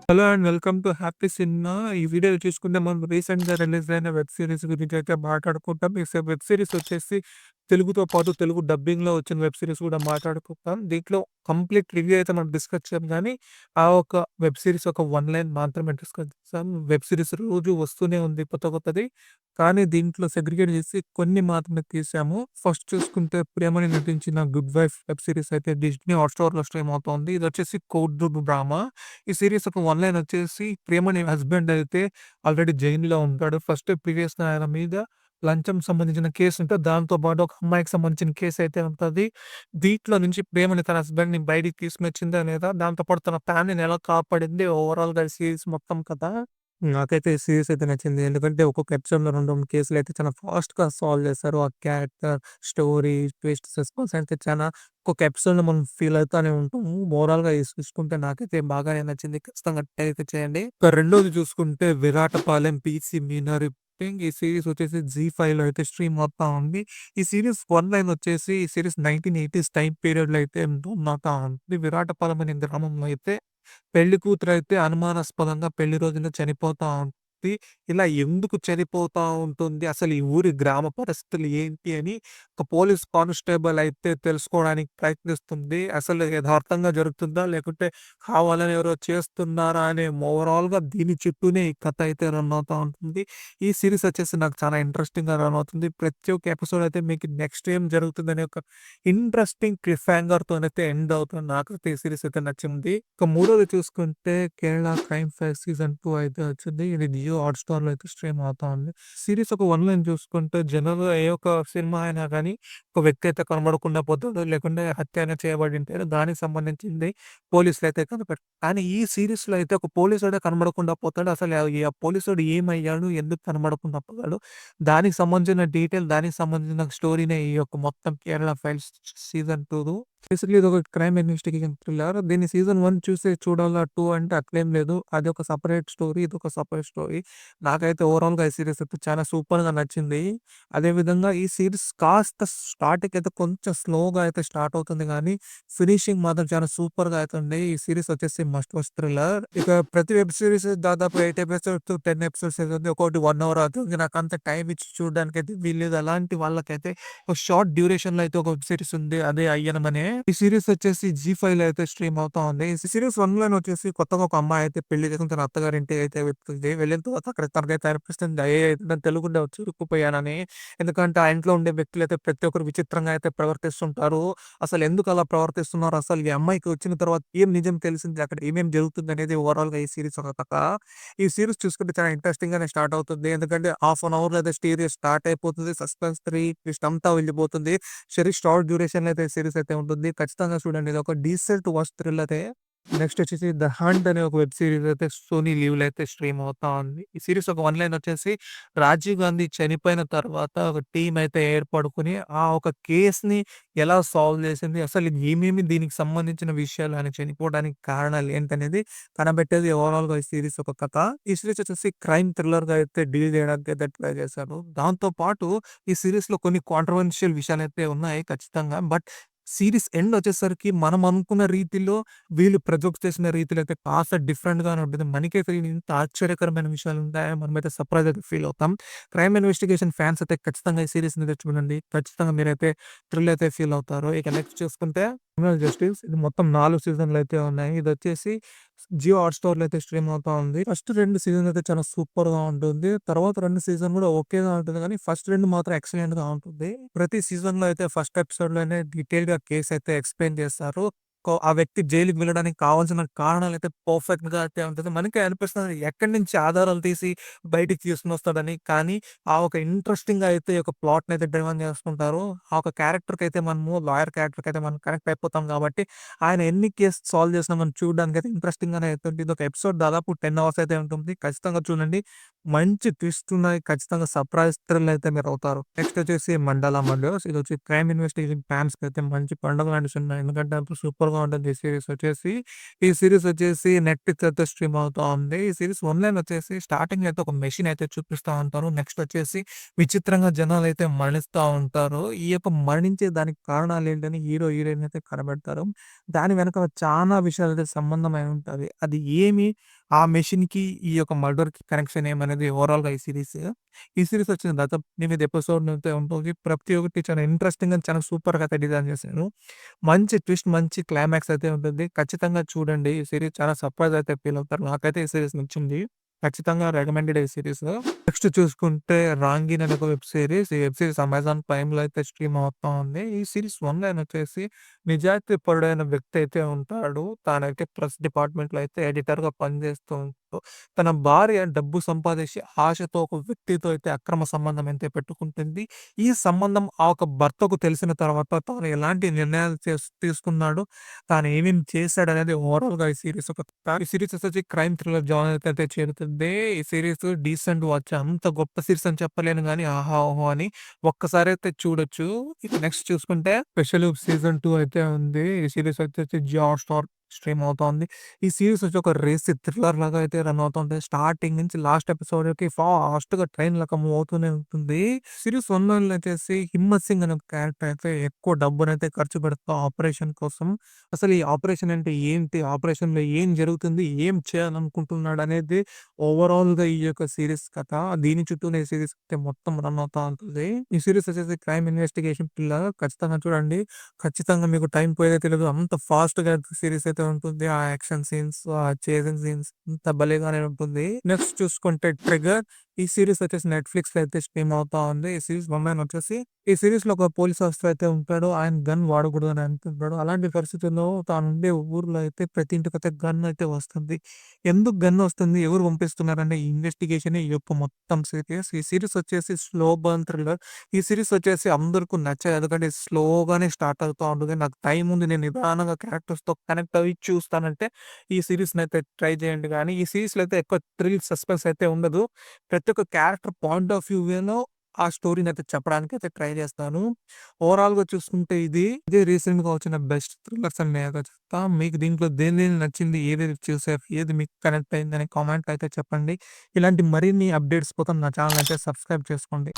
Hello and welcome to happy cinema. ఈ వీడియోలో చూసుకుంటే మనం రీసెంట్‌గా రిలీజ్ అయిన వెబ్ సీరీస్ గురించి అయితే మాట్లాడుకుంటాం. ఈ వెబ్ సీరీస్ వచ్చేసి తెలుగుతో పాటు తెలుగు డబ్బింగ్‌లో వచ్చిన వెబ్ సీరీస్ కూడా మాట్లాడుకుంటాం. దీంట్లో కంప్లీట్ రివ్యూ అయితే మనం డిస్కస్ చేయం గానీ, ఆ ఒక వెబ్ సీరీస్ ఒక వన్ లైన్ మాత్రమే డిస్కస్ చేస్తాం. వెబ్ సీరీస్ రోజు వస్తూనే ఉంది కొత్త కొత్తది. కానీ దీంట్లో సెగ్రిగేట్ చేసి కొన్ని మాత్రమే తీసాము. ఫస్ట్ చూసుకుంటే 'ప్రియమణి' నటించిన 'గుడ్ వైఫ్' వెబ్ సీరీస్ అయితే డిస్నీ హాట్‌స్టార్‌లో స్ట్రీమ్ అవుతోంది. ఇదొచ్చేసి కోర్ట్ డ్రామా. ఈ సీరీస్ ఒక వన్ లైన్ వచ్చేసి 'ప్రియమణి' హస్బెండ్ అయితే ఆల్రెడీ జైల్‌లో ఉంటాడు. ఫస్ట్ ప్రీవియస్‌గా ఆయన మీద లంచం సంబంధించిన కేసు ఉంటే, దాంతో పాటు ఒక అమ్మాయికి సంబంధించిన కేస్ అయితే ఉంటది. దీంట్లో నుంచి 'ప్రియమణి' తన హస్బెండ్‌ని బయటికి తీసుకొచ్చిందా లేదా? దాంతో పాటు తన ఫ్యామిలీని ఎలా కాపాడింది? ఓవరాల్‌గా ఈ సీరీస్ మొత్తం కథ. నాకైతే ఈ సీరీస్ అయితే నచ్చింది. ఎందుకంటే ఒక్కొక్క ఎపిసోడ్‌లో 2, 2 కేసులయితే చాలా ఫాస్ట్‌గా సాల్వ్ చేశారు. ఆ క్యారెక్టర్, స్టోరీ, ట్విస్ట్, సస్పెన్స్ అయితే చాలా ఒక్కొక్క ఎపిసోడ్‌లో మనం ఫీల్ అవుతానే ఉంటాము. ఓవరాల్‌గా చూసుకుంటే నాకైతే బాగానే నచ్చింది. ఖచ్చితంగా ట్రై అయితే చేయండి. ఇక రెండోది చూసుకుంటే 'విరాటపాలెం పీసీ మీనా రిపీటింగ్' ఈ సీరీస్ వచ్చేసి జీ ఫైవ్‌లో అయితే స్ట్రీమ్ అవుతా ఉంది. ఈ సీరీస్ వన్ లైన్ వచ్చేసి ఈ సీరీస్ 1980స్ టైమ్ పీరియడ్‌లో అయితే అవుతా ఉంది. విరాటపాలెం అనే గ్రామంలో అయితే పెళ్లి కూతురైతే అనుమానాస్పదంగా పెళ్లి రోజున చనిపోతా ఉంటుంది. ఇలా ఎందుకు చనిపోతా ఉంటుంది? అసలు ఈ ఊరి గ్రామ పరిస్థితులు ఏంటి అని ఒక పోలీస్ కానిస్టేబుల్ అయితే తెలుసుకోవడానికి ప్రయత్నిస్తుంది. అసలు యథార్థంగా జరుగుతుందా? లేకుంటే కావాలని ఎవరో చేస్తున్నారా? అనే ఓవరాల్‌గా దీని చుట్టూనే ఈ కథ అయితే రన్ అవుతా ఉంటుంది. ఈ సీరీస్ వచ్చేసి నాకు చాలా ఇంట్రెస్టింగ్‌గా రన్ అవుతుంది. ప్రతి ఒక్క ఎపిసోడ్ అయితే మీకు నెక్స్ట్ ఏం జరుగుతుందనే ఒక ఇంట్రెస్టింగ్ క్లిఫ్ హ్యాంగర్‌తోనైతే ఎండ్ అవుతుంది. నాకైతే ఈ సీరీస్ అయితే నచ్చింది. ఇక మూడోది చూసుకుంటే 'కేరళ క్రైమ్ ఫైల్స్' సీజన్ 2 అయితే వచ్చింది. ఇది జియో హాట్‌స్టార్‌లో అయితే స్ట్రీమ్ అవుతా ఉంది. సీరీస్ ఒక వన్ లైన్ చూసుకుంటే జనరల్‌గా ఏ ఒక్క సినిమా అయినా గానీ ఒక వ్యక్తి అయితే కనబడకుండా పోతాడు. లేకుంటే హత్య అనేది చేయబడి ఉంటారు. దానికి సంబంధించింది పోలీసులైతే కనిపెడతారు. కానీ ఈ సీరీస్‌లో అయితే ఒక పోలీసోడే కనబడకుండా పోతాడు. అసలు ఆ పోలీసోడు ఏమయ్యాడు? ఎందుకు కనబడకుండా పోయాడు? దానికి సంబంధించిన డీటెయిల్, దానికి సంబంధించిన స్టోరీనే ఈ యొక్క మొత్తం 'కేరళ ఫైల్స్' సీజన్ 2. బేసిక్‌లీ ఇదొక క్రైమ్ ఇన్వెస్టిగేషన్ థ్రిల్లర్. దీన్ని సీజన్ 1 చూసే చూడాలా 2 అంటే అట్లేం లేదు. అదొక సెపరేట్ స్టోరీ. ఇదొక సెపరేట్ స్టోరీ. నాకైతే ఓవరాల్‌గా ఈ సీరీస్ అయితే చాలా సూపర్‌గా నచ్చింది. అదేవిధంగా ఈ సీరీస్ కాస్త స్టార్టింగ్ అయితే కొంచెం స్లోగా అయితే స్టార్ట్ అవుతుంది గానీ, ఫినిషింగ్ మాత్రం చాలా సూపర్‌గా అయితుంది. ఈ సీరీస్ వచ్చేసి మస్ట్ వాచ్ థ్రిల్లర్. ఇక ప్రతి వెబ్ సీరీస్ దాదాపు 8 ఎపిసోడ్స్, 10 ఎపిసోడ్స్ అవుతుంది. ఒక్కోటి 1 అవర్ అవుతుంది. నాకంత టైం ఇచ్చి చూడడానికైతే వీల్లేదు. అలాంటి వాళ్ళకైతే ఒక షార్ట్ డ్యూరేషన్‌లో అయితే ఒక వెబ్ సీరీస్ ఉంది. అదే 'అయ్యనం' అనే. ఈ సీరీస్ వచ్చేసి జీ ఫైవ్‌లో అయితే స్ట్రీమ్ అవుతా ఉంది. ఈ సీరీస్ 1లోనే వచ్చేసి కొత్తగా ఒక అమ్మాయి అయితే పెళ్లి చేసుకొని తన అత్తగారింటికి అయితే వెళ్తుంది. వెళ్ళిన తర్వాత అక్కడ తనకైతే అనిపిస్తుంది నేను తెలుగుండే వచ్చి ఇరుక్కుపోయానని. ఎందుకంటే ఆ ఇంట్లో ఉండే వ్యక్తులైతే ప్రతి ఒక్కరు విచిత్రంగా అయితే ప్రవర్తిస్తుంటారు. అసలు ఎందుకు అలా ప్రవర్తిస్తున్నారు? అసలు ఈ అమ్మాయికి వచ్చిన తర్వాత ఏం నిజం తెలిసింది? అక్కడ ఏమేం జరుగుతుందనేది ఓవరాల్‌గా ఈ సీరీస్ ఒక కథ. ఈ సీరీస్ చూసుకుంటే చాలా ఇంట్రెస్టింగ్ గానే స్టార్ట్ అవుతుంది. ఎందుకంటే హాఫ్ అన్ అవర్‌లో అయితే సీరీస్ స్టార్ట్ అయిపోతుంది. సస్పెన్స్, ట్విస్ట్ అంతా వెళ్ళిపోతుంది. షార్ట్ డ్యూరేషన్‌లో అయితే సీరీస్ అయితే ఉంటుంది. ఖచ్చితంగా చూడండి. ఇదొక డీసెంట్ వాచ్ థ్రిల్లరే. నెక్స్ట్ వచ్చేసి 'ద హంట్' అనే ఒక వెబ్ సీరీస్ అయితే సోనీ లీవ్‌లో అయితే స్ట్రీమ్ అవుతా ఉంది. ఈ సీరీస్ ఒక వన్ లైన్ వచ్చేసి రాజీవ్ గాంధీ చనిపోయిన తర్వాత ఒక టీమ్ అయితే ఏర్పడుకొని ఆ ఒక కేస్‌ని ఎలా సాల్వ్ చేసింది? అసలు ఏమేమి దీనికి సంబంధించిన విషయాలు ఆయన చనిపోవడానికి కారణాలు ఏంటనేది కనబెట్టేది ఓవరాల్‌గా ఈ సీరీస్ ఒక కథ. ఈ సీరీస్ వచ్చేసి క్రైమ్ థ్రిల్లర్‌గా అయితే డీల్ చేయడానికి అయితే ట్రై చేశారు. దాంతో పాటు ఈ సీరీస్‌లో కొన్ని కాంట్రోవర్షియల్ విషయాలైతే ఉన్నాయి ఖచ్చితంగా. బట్ సీరీస్ ఎండ్ వచ్చేసరికి మనం అనుకున్న రీతిలో వీళ్ళు ప్రొజెక్ట్ చేసిన రీతిలో అయితే కాస్త డిఫరెంట్‌గానే ఉంటుంది. మనకైతే ఇంత ఆశ్చర్యకరమైన విషయాలు ఉంటాయా? మనమైతే సర్ప్రైజ్ అయితే ఫీల్ అవుతాం. క్రైమ్ ఇన్వెస్టిగేషన్ ఫ్యాన్స్ అయితే ఖచ్చితంగా ఈ సీరీస్‌ని అయితే చూడండి. ఖచ్చితంగా మీరైతే థ్రిల్ అయితే ఫీల్ అవుతారు. ఇక నెక్స్ట్ చూసుకుంటే 'క్రిమినల్ జస్టిస్' ఇది మొత్తం 4 సీజన్‌లు అయితే ఉన్నాయి. ఇదొచ్చేసి జియో హాట్‌స్టార్‌లో అయితే స్ట్రీమ్ అవుతా ఉంది. ఫస్ట్ 2 సీజన్‌లు అయితే చాలా సూపర్‌గా ఉంటుంది. తర్వాత 2 సీజన్ కూడా ఓకేగా ఉంటుంది గానీ, ఫస్ట్ 2 మాత్రం ఎక్సలెంట్‌గా ఉంటుంది. ప్రతి సీజన్‌లో అయితే ఫస్ట్ ఎపిసోడ్‌లోనే డీటెయిల్‌గా కేస్ అయితే ఎక్స్‌ప్లెయిన్ చేస్తారు. ఆ వ్యక్తి జైలుకి వెళ్ళడానికి కావాల్సిన కారణాలైతే పర్ఫెక్ట్‌గా అయితే ఉంటది. మనకే అనిపిస్తది ఎక్కడి నుంచి ఆధారాలు తీసి బయటికి తీసుకొనొస్తాడని. కానీ ఆ ఒక ఇంట్రెస్టింగ్‌గా అయితే ఒక ప్లాట్‌నయితే డ్రైవన్ చేసుకుంటారు. ఆ ఒక క్యారెక్టర్‌కైతే మనము లాయర్ క్యారెక్టర్‌కైతే మనం కనెక్ట్ అయిపోతాం కాబట్టి, ఆయన ఎన్ని కేస్ సాల్వ్ చేసినా మనం చూడడానికైతే ఇంట్రెస్టింగ్‌గానే అయితుంది. ఇదొక ఎపిసోడ్ దాదాపు 10 అవర్స్ అయితే ఉంటుంది. ఖచ్చితంగా చూడండి. మంచి ట్విస్ట్ ఉన్నాయి. ఖచ్చితంగా సర్ప్రైజ్ థ్రిల్ అయితే మీరవుతారు. నెక్స్ట్ వచ్చేసి 'మండల మర్డర్స్' ఇదొచ్చి క్రైమ్ ఇన్వెస్టిగేషన్ ఫ్యాన్స్‌కైతే మంచి పండుగ లాంటి సినిమా. ఎందుకంటే అంత సూపర్‌గా ఉంటుంది ఈ సీరీస్ వచ్చేసి. ఈ సీరీస్ వచ్చేసి నెట్‌ఫ్లిక్స్ అయితే స్ట్రీమ్ అవుతా ఉంది. ఈ సీరీస్ వన్ లైన్ వచ్చేసి స్టార్టింగ్ అయితే ఒక మెషిన్ అయితే చూపిస్తా ఉంటారు. నెక్స్ట్ వచ్చేసి విచిత్రంగా జనాలైతే మరణిస్తా ఉంటారు. ఈ యొక్క మరణించే దానికి కారణాలేంటని హీరో, హీరోయిన్ అయితే కనబెడతారు. దాని వెనక చానా విషయాలైతే సంబంధమై ఉంటది. అది ఏమి? ఆ మెషిన్‌కి ఈ యొక్క మర్డర్‌కి కనెక్షన్ ఏమనేది ఓవరాల్‌గా ఈ సీరీస్. ఈ సీరీస్ వచ్చిన తర్వాత 8 ఎపిసోడ్‌లు అయితే ఉంటుంది. ప్రతి ఒక్కటి చాలా ఇంట్రెస్టింగ్‌గా చాలా సూపర్‌గా అయితే డిజైన్ చేశారు. మంచి ట్విస్ట్, మంచి క్లైమాక్స్ అయితే ఉంటుంది. ఖచ్చితంగా చూడండి. ఈ సీరీస్ చాలా సర్ప్రైజ్ అయితే ఫీల్ అవుతారు. నాకైతే ఈ సీరీస్ నచ్చింది. ఖచ్చితంగా రికమెండెడ్ ఈ సీరీస్. నెక్స్ట్ చూసుకుంటే 'రాంగీన్' అనే ఒక వెబ్ సీరీస్. ఈ వెబ్ సీరీస్ అమెజాన్ ప్రైమ్‌లో అయితే స్ట్రీమ్ అవుతా ఉంది. ఈ సీరీస్ వన్ లైన్ వచ్చేసి నిజాయితీ పరుడైన వ్యక్తి అయితే ఉంటాడు. తానైతే ప్రెస్ డిపార్ట్‌మెంట్‌లో అయితే ఎడిటర్‌గా పనిచేస్తూ ఉంటూ, తన భార్య డబ్బు సంపాదించి ఆశతో ఒక వ్యక్తితో అయితే అక్రమ సంబంధం అయితే పెట్టుకుంటుంది. ఈ సంబంధం ఆ ఒక భర్తకు తెలిసిన తర్వాత తాను ఎలాంటి నిర్ణయాలు తీసుకున్నాడు, తాను ఏమేమి చేశాడనేది ఓవరాల్‌గా ఈ సీరీస్ వచ్చేసి క్రైమ్ థ్రిల్లర్ జానర్‌కి అయితే చేరుతుంది. ఈ సీరీస్ డీసెంట్ వాచ్. అంత గొప్ప సీరీస్ అని చెప్పలేను గానీ, ఆహా! ఓహో! అని ఒక్కసారైతే చూడొచ్చు. ఇక నెక్స్ట్ చూసుకుంటే 'స్పెషల్' సీజన్ 2 అయితే ఉంది. ఈ సీరీస్ వచ్చేసి జియో హాట్‌స్టార్ స్ట్రీమ్ అవుతోంది. ఈ సీరీస్ వచ్చి ఒక రేస్ థ్రిల్లర్ లాగా అయితే రన్ అవుతుంది. స్టార్టింగ్ నుంచి లాస్ట్ ఎపిసోడ్‌కి ఫాస్ట్‌గా ట్రైన్ లాగా మూవ్ అవుతూనే ఉంటుంది. సీరీస్ 1లో వచ్చేసి 'హిమ్మత్ సింగ్' అనే ఒక క్యారెక్టర్ అయితే ఎక్కువ డబ్బునైతే ఖర్చు పెడతా ఆపరేషన్ కోసం. అసలు ఈ ఆపరేషన్ అంటే ఏంటి? ఆపరేషన్‌లో ఏం జరుగుతుంది? ఏం చేయాలనుకుంటున్నాడనేది ఓవరాల్‌గా ఈ యొక్క సీరీస్ కథ. దీని చుట్టూనే ఈ సీరీస్ అయితే మొత్తం రన్ అవుతా ఉంటది. ఈ సీరీస్ వచ్చేసి క్రైమ్ ఇన్వెస్టిగేషన్ థ్రిల్లర్. ఖచ్చితంగా చూడండి. ఖచ్చితంగా మీకు టైం పోయేదే తెలీదు. అంత ఫాస్ట్‌గా సీరీస్ అయితే ఉంటుంది. ఆ యాక్షన్ సీన్స్, ఆ చేసింగ్ సీన్స్ అంత భలేగానే ఉంటుంది. నెక్స్ట్ చూసుకుంటే 'ట్రిగర్' ఈ సీరీస్ వచ్చేసి నెట్‌ఫ్లిక్స్‌లో అయితే స్ట్రీమ్ అవుతా ఉంది. ఈ సీరీస్ వన్ లైన్ వచ్చేసి ఈ సీరీస్‌లో ఒక పోలీస్ ఆఫీసర్ అయితే ఉంటాడు. ఆయన గన్ వాడకూడదని అనుకుంటాడు. అలాంటి పరిస్థితుల్లో తానుండే ఊర్లో అయితే ప్రతి ఇంటికైతే గన్ అయితే వస్తుంది. ఎందుకు గన్ వస్తుంది? ఎవరు పంపిస్తున్నారనే ఇన్వెస్టిగేషనే ఈ యొక్క మొత్తం సీరీస్. ఈ సీరీస్ వచ్చేసి స్లో బర్న్ థ్రిల్లర్. ఈ సీరీస్ వచ్చేసి అందరికి నచ్చదు. ఎందుకంటే స్లోగానే స్టార్ట్ అవుతా ఉంటది. నాకు టైం ఉంది. నేను నిదానంగా క్యారెక్టర్స్‌తో కనెక్ట్ అయ్యి చూస్తానంటే ఈ సీరీస్‌నైతే ట్రై చేయండి గానీ, ఈ సీరీస్‌లో అయితే ఎక్కువ థ్రిల్, సస్పెన్స్ అయితే ఉండదు. ప్రతి ఒక్క క్యారెక్టర్ పాయింట్ ఆఫ్ వ్యూ‌లో ఆ స్టోరీనైతే చెప్పడానికైతే ట్రై చేస్తాను. ఓవరాల్‌గా చూసుకుంటే ఇదే రీసెంట్‌గా వచ్చిన బెస్ట్ థ్రిల్లర్స్ అని నేనైతే చెప్తా. మీకు దీంట్లో దేని నచ్చింది? ఏదేది చూసారు? ఏది మీకు కనెక్ట్ అయిందని కామెంట్‌లో అయితే చెప్పండి. ఇలాంటి మరిన్ని అప్డేట్స్ కోసం నా ఛానెల్ అయితే సబ్స్క్రైబ్ చేసుకోండి.